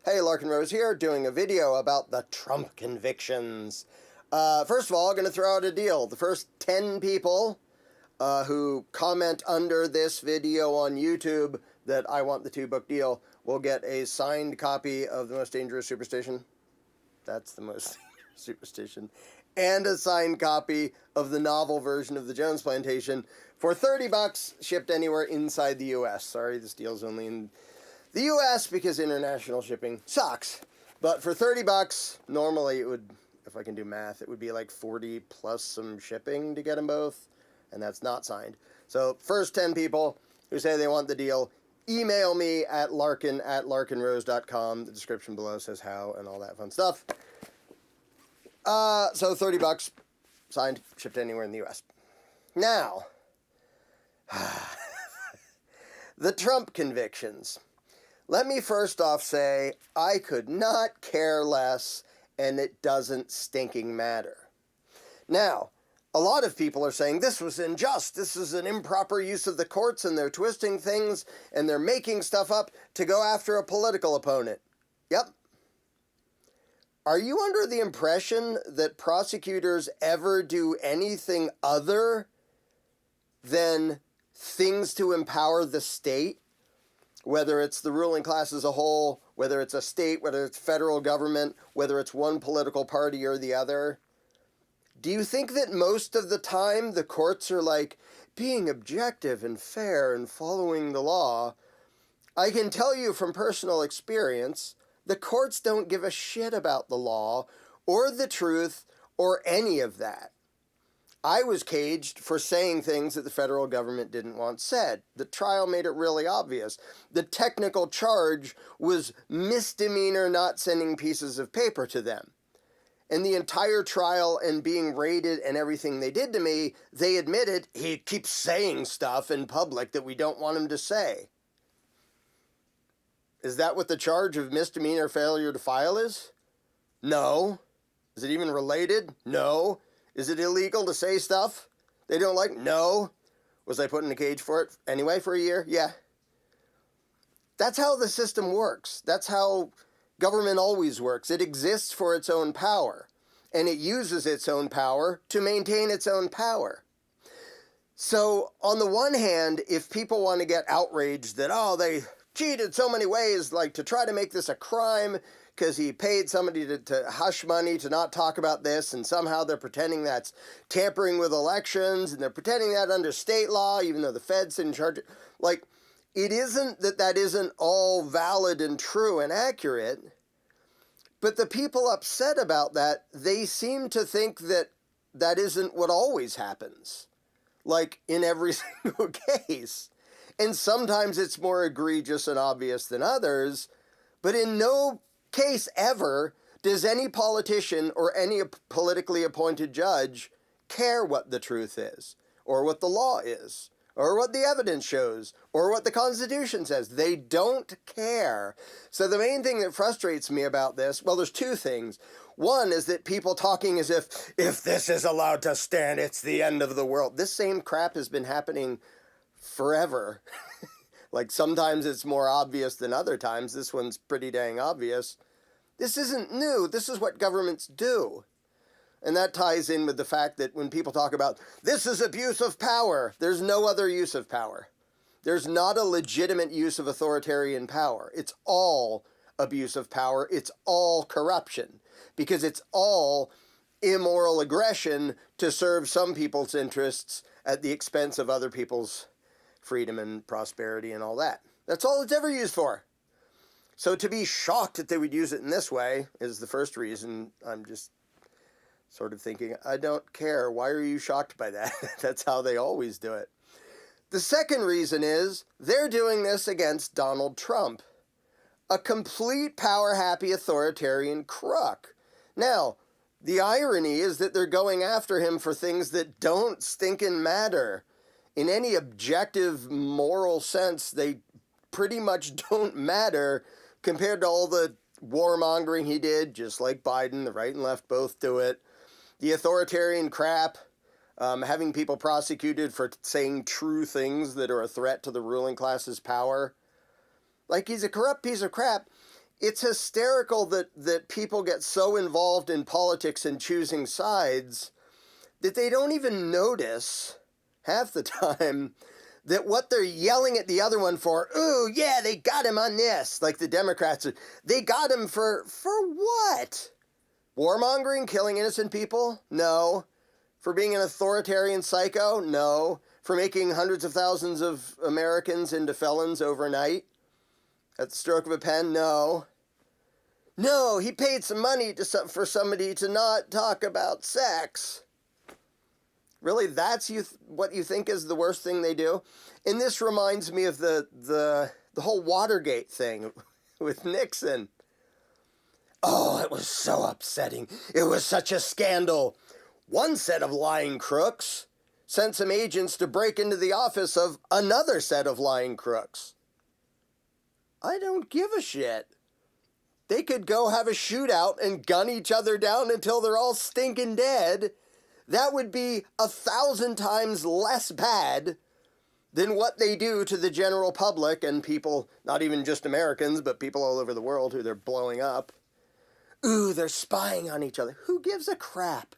Hey, Larkin Rose here, doing a video about the Trump convictions. First of all, I'm going to throw out a deal. The first 10 people who comment under this video on YouTube that I want the 2-book deal will get a signed copy of The Most Dangerous Superstition. That's the most dangerous superstition. And a signed copy of the novel version of The Jones Plantation for $30 shipped anywhere inside the U.S. Sorry, this deal's only in the U.S. because international shipping sucks. But for $30, normally it would, if I can do math, it would be like 40 plus some shipping to get them both. And that's not signed. So first 10 people who say they want the deal, email me at larkinrose.com. The description below says how and all that fun stuff. So $30, signed, shipped anywhere in the U.S. Now, the Trump convictions. Let me first off say, I could not care less, and it doesn't stinking matter. Now, a lot of people are saying this was unjust, this is an improper use of the courts, and they're twisting things, and they're making stuff up to go after a political opponent. Yep. Are you under the impression that prosecutors ever do anything other than things to empower the state? Whether it's the ruling class as a whole, whether it's a state, whether it's federal government, whether it's one political party or the other. Do you think that most of the time the courts are like being objective and fair and following the law? I can tell you from personal experience, the courts don't give a shit about the law or the truth or any of that. I was caged for saying things that the federal government didn't want said. The trial made it really obvious. The technical charge was misdemeanor not sending pieces of paper to them. And the entire trial and being raided and everything they did to me, they admitted he keeps saying stuff in public that we don't want him to say. Is that what the charge of misdemeanor failure to file is? No. Is it even related? No. Is it illegal to say stuff they don't like? No. Was I put in a cage for it anyway for a year? Yeah. That's how the system works. That's how government always works. It exists for its own power, and it uses its own power to maintain its own power. So on the one hand, if people want to get outraged that, oh, they cheated so many ways, like to try to make this a crime because he paid somebody to hush money to not talk about this, and somehow they're pretending that's tampering with elections, and they're pretending that under state law, even though the Fed's in charge. Like, it isn't that that isn't all valid and true and accurate, but the people upset about that, they seem to think that that isn't what always happens, like in every single case. And sometimes it's more egregious and obvious than others, but in no case ever does any politician or any politically appointed judge care what the truth is, or what the law is, or what the evidence shows, or what the Constitution says. They don't care. So the main thing that frustrates me about this, well, there's two things. One is that people talking as if this is allowed to stand, it's the end of the world. This same crap has been happening forever. Like, sometimes it's more obvious than other times. This one's pretty dang obvious. This isn't new. This is what governments do. And that ties in with the fact that when people talk about, this is abuse of power, there's no other use of power. There's not a legitimate use of authoritarian power. It's all abuse of power. It's all corruption. Because it's all immoral aggression to serve some people's interests at the expense of other people's freedom and prosperity and all that. That's all it's ever used for. So to be shocked that they would use it in this way is the first reason. I'm just sort of thinking, I don't care. Why are you shocked by that? That's how they always do it. The second reason is they're doing this against Donald Trump, a complete power-happy authoritarian crook. Now, the irony is that they're going after him for things that don't stinking matter. In any objective moral sense, they pretty much don't matter compared to all the warmongering he did, just like Biden. The right and left both do it. The authoritarian crap, having people prosecuted for saying true things that are a threat to the ruling class's power. Like, he's a corrupt piece of crap. it's hysterical that people get so involved in politics and choosing sides that they don't even notice half the time that what they're yelling at the other one for, ooh, yeah, they got him on this, like the Democrats, they got him for what? Warmongering, killing innocent people? No. For being an authoritarian psycho? No. For making hundreds of thousands of Americans into felons overnight? At the stroke of a pen? No. No, he paid some money for somebody to not talk about sex. Really, that's what you think is the worst thing they do? And this reminds me of the whole Watergate thing with Nixon. Oh, it was so upsetting. It was such a scandal. One set of lying crooks sent some agents to break into the office of another set of lying crooks. I don't give a shit. They could go have a shootout and gun each other down until they're all stinking dead. That would be 1,000 times less bad than what they do to the general public and people, not even just Americans, but people all over the world who they're blowing up. Ooh, they're spying on each other. Who gives a crap?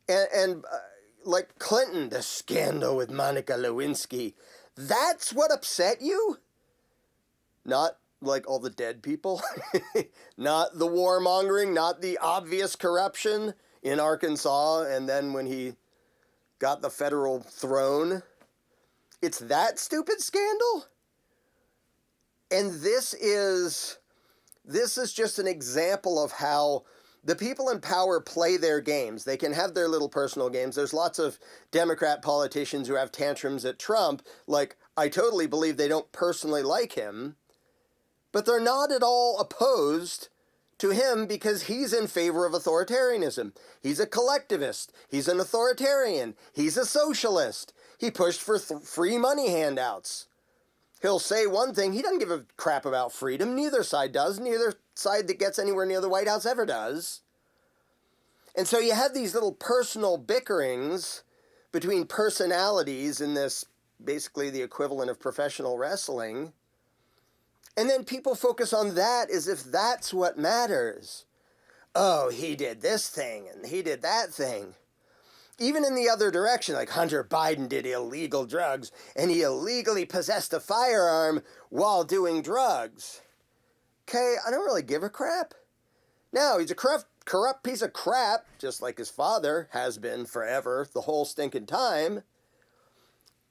And like Clinton, the scandal with Monica Lewinsky, that's what upset you? Not like all the dead people? Not the warmongering, not the obvious corruption in Arkansas, and then when he got the federal throne. It's that stupid scandal? And this is just an example of how the people in power play their games. They can have their little personal games. There's lots of Democrat politicians who have tantrums at Trump. Like, I totally believe they don't personally like him, but they're not at all opposed to him because he's in favor of authoritarianism. He's a collectivist. He's an authoritarian. He's a socialist. He pushed for free money handouts. He'll say one thing. He doesn't give a crap about freedom. Neither side does. Neither side that gets anywhere near the White House ever does. And so you have these little personal bickerings between personalities in this, basically the equivalent of professional wrestling. And then people focus on that as if that's what matters. Oh, he did this thing and he did that thing. Even in the other direction, like Hunter Biden did illegal drugs and he illegally possessed a firearm while doing drugs. Okay, I don't really give a crap. No, he's a corrupt piece of crap, just like his father has been forever, the whole stinking time.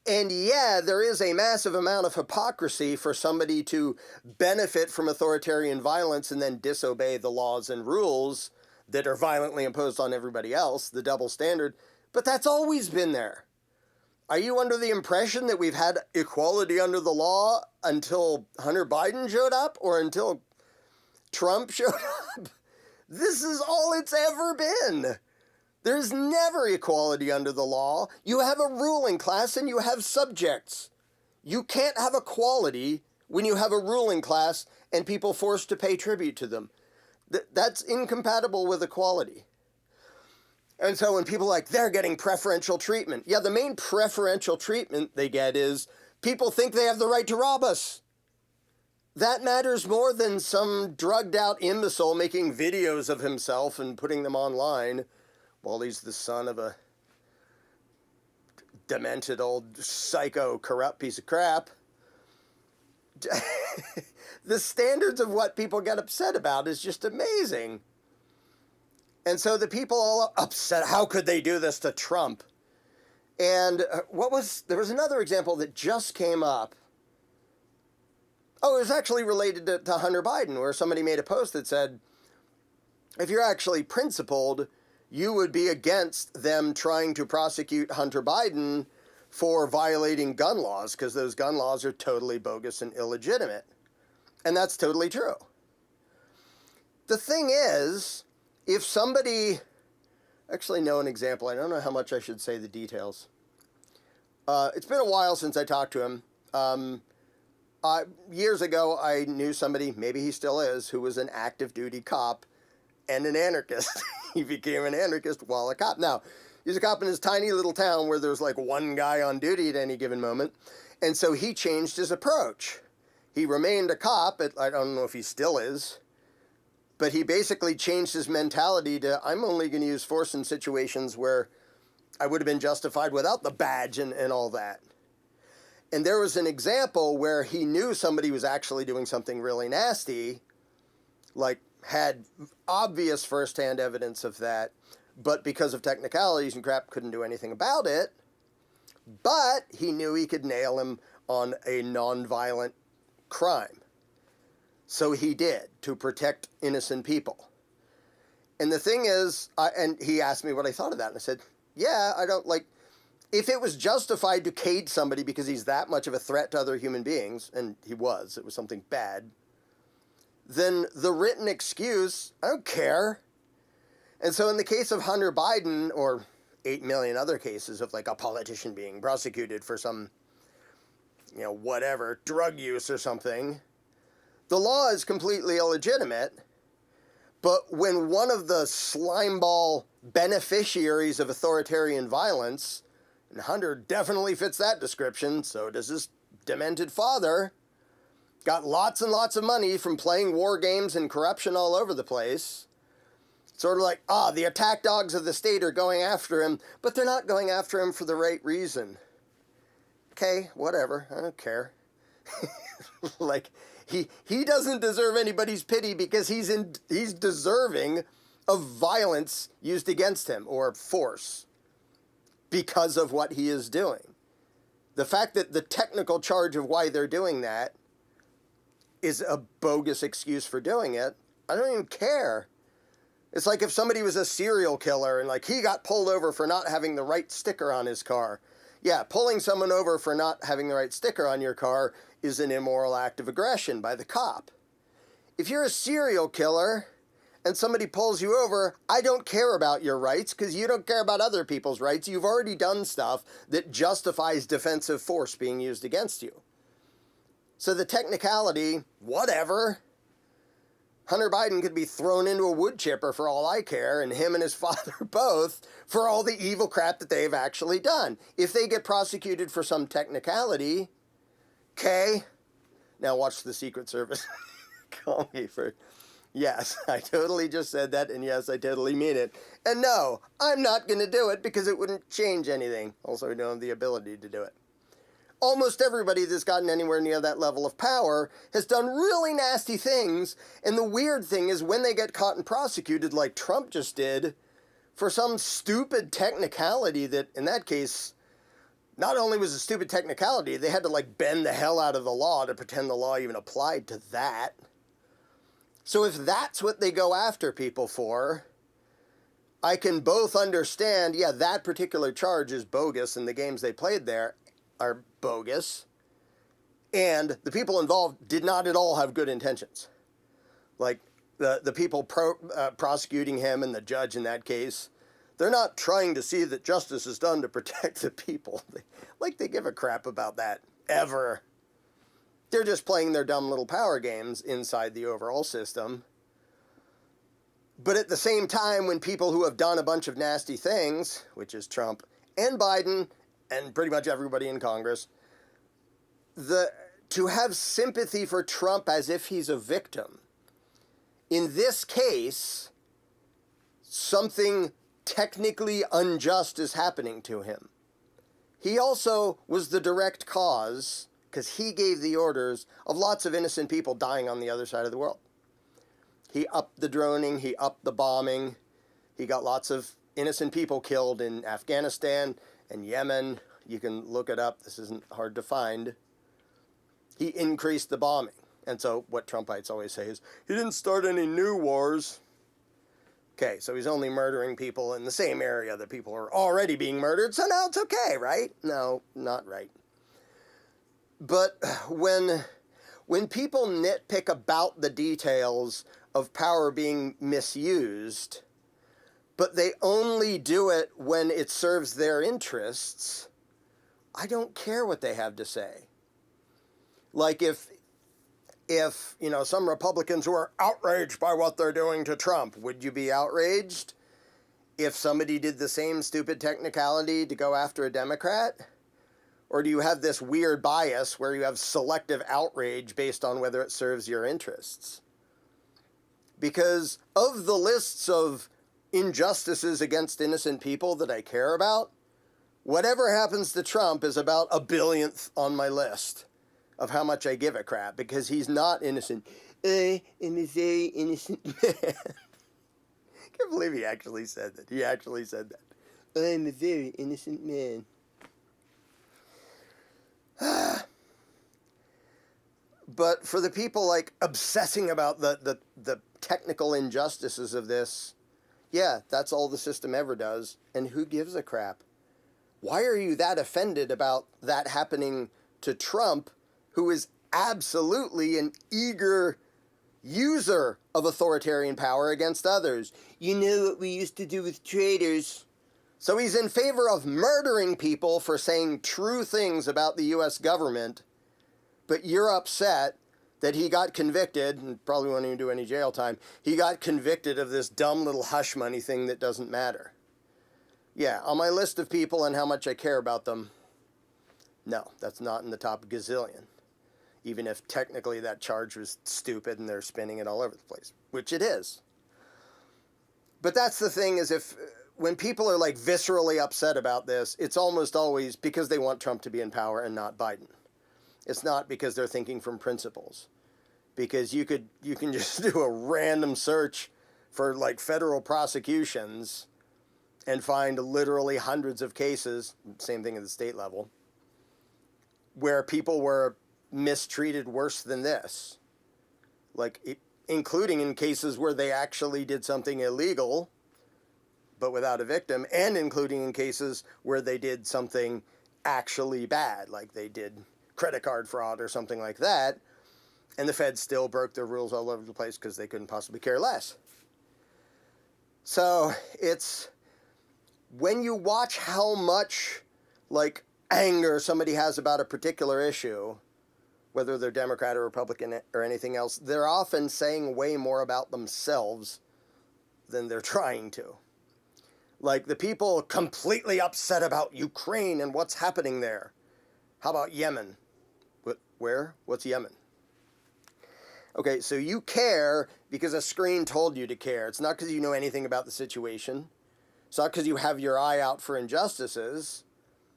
And yeah, there is a massive amount of hypocrisy for somebody to benefit from authoritarian violence and then disobey the laws and rules that are violently imposed on everybody else, the double standard. But that's always been there. Are you under the impression that we've had equality under the law until Hunter Biden showed up or until Trump showed up? This is all it's ever been. There's never equality under the law. You have a ruling class and you have subjects. You can't have equality when you have a ruling class and people forced to pay tribute to them. That's incompatible with equality. And so when people are like, they're getting preferential treatment. Yeah, the main preferential treatment they get is people think they have the right to rob us. That matters more than some drugged out imbecile making videos of himself and putting them online. Well, he's the son of a demented old psycho corrupt piece of crap. The standards of what people get upset about is just amazing. And so the people all upset, how could they do this to Trump? And there was another example that just came up. Oh, it was actually related to Hunter Biden, where somebody made a post that said, if you're actually principled, you would be against them trying to prosecute Hunter Biden for violating gun laws, because those gun laws are totally bogus and illegitimate. And that's totally true. The thing is, if somebody, actually know an example, I don't know how much I should say the details. It's been a while since I talked to him. Years ago, I knew somebody, maybe he still is, who was an active duty cop and an anarchist. He became an anarchist while a cop. Now, he's a cop in his tiny little town where there's like one guy on duty at any given moment. And so he changed his approach. he remained a cop. I don't know if he still is. But he basically changed his mentality to, I'm only going to use force in situations where I would have been justified without the badge and all that. And there was an example where he knew somebody was actually doing something really nasty, like had obvious firsthand evidence of that, but because of technicalities and crap, couldn't do anything about it. But he knew he could nail him on a nonviolent crime. So he did, to protect innocent people. And the thing is, and he asked me what I thought of that, and I said, yeah, I don't like, if it was justified to cage somebody because he's that much of a threat to other human beings, and he was, it was something bad, then the written excuse, I don't care. And so in the case of Hunter Biden, or 8 million other cases of like a politician being prosecuted for some, whatever, drug use or something, the law is completely illegitimate, but when one of the slimeball beneficiaries of authoritarian violence, and Hunter definitely fits that description, so does his demented father, got lots and lots of money from playing war games and corruption all over the place, sort of like, the attack dogs of the state are going after him, but they're not going after him for the right reason. Okay, whatever, I don't care. Like, he doesn't deserve anybody's pity because he's deserving of violence used against him, or force, because of what he is doing. The fact that the technical charge of why they're doing that is a bogus excuse for doing it, I don't even care. It's like if somebody was a serial killer and like he got pulled over for not having the right sticker on his car. Yeah, pulling someone over for not having the right sticker on your car is an immoral act of aggression by the cop. If you're a serial killer and somebody pulls you over, I don't care about your rights because you don't care about other people's rights. You've already done stuff that justifies defensive force being used against you. So the technicality, whatever. Hunter Biden could be thrown into a wood chipper for all I care, and him and his father both, for all the evil crap that they've actually done. If they get prosecuted for some technicality, okay, now watch the Secret Service call me for, yes, I totally just said that, and yes, I totally mean it. And no, I'm not going to do it because it wouldn't change anything. Also, we don't have the ability to do it. Almost everybody that's gotten anywhere near that level of power has done really nasty things, and the weird thing is when they get caught and prosecuted like Trump just did for some stupid technicality that, in that case, not only was a stupid technicality, they had to like bend the hell out of the law to pretend the law even applied to that. So if that's what they go after people for, I can both understand, yeah, that particular charge is bogus and the games they played there are bogus, and the people involved did not at all have good intentions. Like the people prosecuting him and the judge in that case, they're not trying to see that justice is done to protect the people. They give a crap about that, ever. They're just playing their dumb little power games inside the overall system. But at the same time, when people who have done a bunch of nasty things, which is Trump and Biden and pretty much everybody in Congress, to have sympathy for Trump as if he's a victim. In this case, something technically unjust is happening to him. He also was the direct cause, because he gave the orders, of lots of innocent people dying on the other side of the world. He upped the droning, he upped the bombing, he got lots of innocent people killed in Afghanistan and Yemen. You can look it up. This isn't hard to find. He increased the bombing. And so what Trumpites always say is, he didn't start any new wars. Okay, so he's only murdering people in the same area that people are already being murdered, so now it's okay, right? No, not right. But when people nitpick about the details of power being misused, but they only do it when it serves their interests, I don't care what they have to say. Like if some Republicans who are outraged by what they're doing to Trump, would you be outraged if somebody did the same stupid technicality to go after a Democrat? Or do you have this weird bias where you have selective outrage based on whether it serves your interests? Because of the lists of injustices against innocent people that I care about, whatever happens to Trump is about a billionth on my list of how much I give a crap, because he's not innocent. I'm a very innocent man. I can't believe he actually said that. He actually said that. I'm a very innocent man. But for the people like obsessing about the technical injustices of this, yeah, that's all the system ever does. And who gives a crap? Why are you that offended about that happening to Trump, who is absolutely an eager user of authoritarian power against others? You know what we used to do with traitors. So he's in favor of murdering people for saying true things about the U.S. government, but you're upset that he got convicted, and probably won't even do any jail time, he got convicted of this dumb little hush money thing that doesn't matter. Yeah, on my list of people and how much I care about them, no, that's not in the top gazillion. Even if technically that charge was stupid and they're spinning it all over the place, which it is. But that's the thing, is when people are like viscerally upset about this, it's almost always because they want Trump to be in power and not Biden. It's not because they're thinking from principles. Because you can just do a random search for like federal prosecutions and find literally hundreds of cases, same thing at the state level, where people were mistreated worse than this. Including in cases where they actually did something illegal, but without a victim, and including in cases where they did something actually bad, like they did credit card fraud or something like that, and the feds still broke their rules all over the place because they couldn't possibly care less. So it's when you watch how much anger somebody has about a particular issue, whether they're Democrat or Republican or anything else, they're often saying way more about themselves than they're trying to. Like the people completely upset about Ukraine and what's happening there. How about Yemen? Where? What's Yemen? Okay, so you care because a screen told you to care. It's not because you know anything about the situation. It's not because you have your eye out for injustices.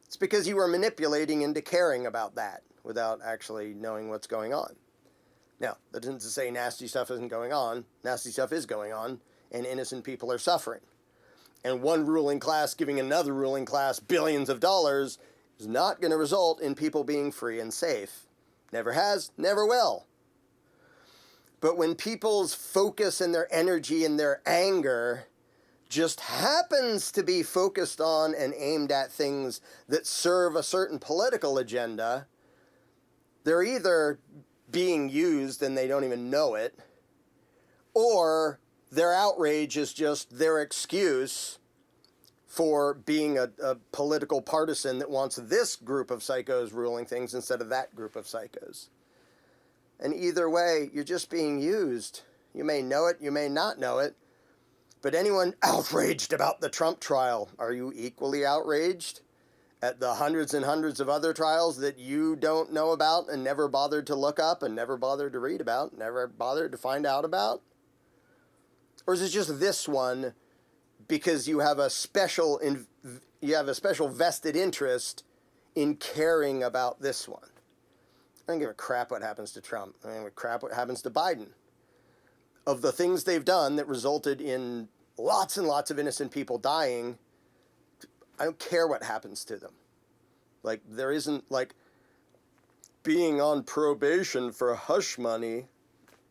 It's because you were manipulating into caring about that without actually knowing what's going on. Now, that isn't to say nasty stuff isn't going on. Nasty stuff is going on, and innocent people are suffering. And one ruling class giving another ruling class billions of dollars is not going to result in people being free and safe. Never has, never will. But when people's focus and their energy and their anger just happens to be focused on and aimed at things that serve a certain political agenda, they're either being used and they don't even know it, or their outrage is just their excuse for being a political partisan that wants this group of psychos ruling things instead of that group of psychos. And either way, you're just being used. You may know it, you may not know it, but anyone outraged about the Trump trial, are you equally outraged at the hundreds and hundreds of other trials that you don't know about and never bothered to look up and never bothered to read about, never bothered to find out about? Or is it just this one because you have a special vested interest in caring about this one? I don't give a crap what happens to Trump. I don't give a crap what happens to Biden. Of the things they've done that resulted in lots and lots of innocent people dying, I don't care what happens to them. There isn't, being on probation for hush money.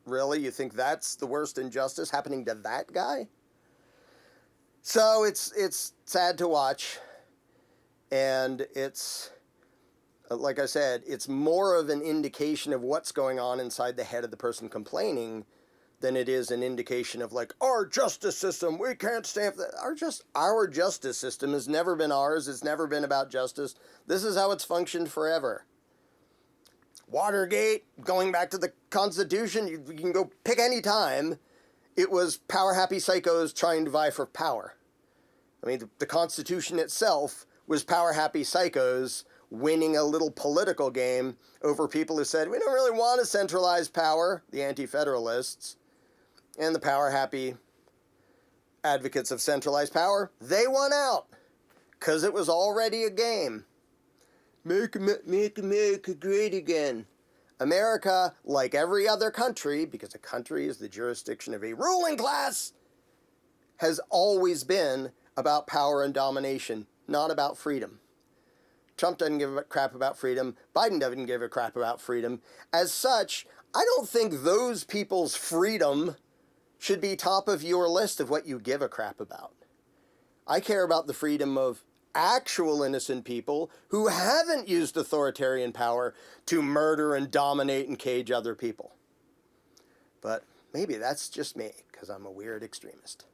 Really? You think that's the worst injustice happening to that guy? So it's sad to watch. And it's, like I said, it's more of an indication of what's going on inside the head of the person complaining than it is an indication of our justice system. We can't stand for that. Our justice system has never been ours. It's never been about justice. This is how it's functioned forever. Watergate, going back to the Constitution, you can go pick any time. It was power-happy psychos trying to vie for power. I mean, the Constitution itself was power-happy psychos winning a little political game over people who said, we don't really want a centralized power, the anti-federalists, and the power-happy advocates of centralized power, they won out because it was already a game. Make America great again. America, like every other country, because a country is the jurisdiction of a ruling class, has always been about power and domination, not about freedom. Trump doesn't give a crap about freedom. Biden doesn't give a crap about freedom. As such, I don't think those people's freedom should be top of your list of what you give a crap about. I care about the freedom of actual innocent people who haven't used authoritarian power to murder and dominate and cage other people. But maybe that's just me, because I'm a weird extremist.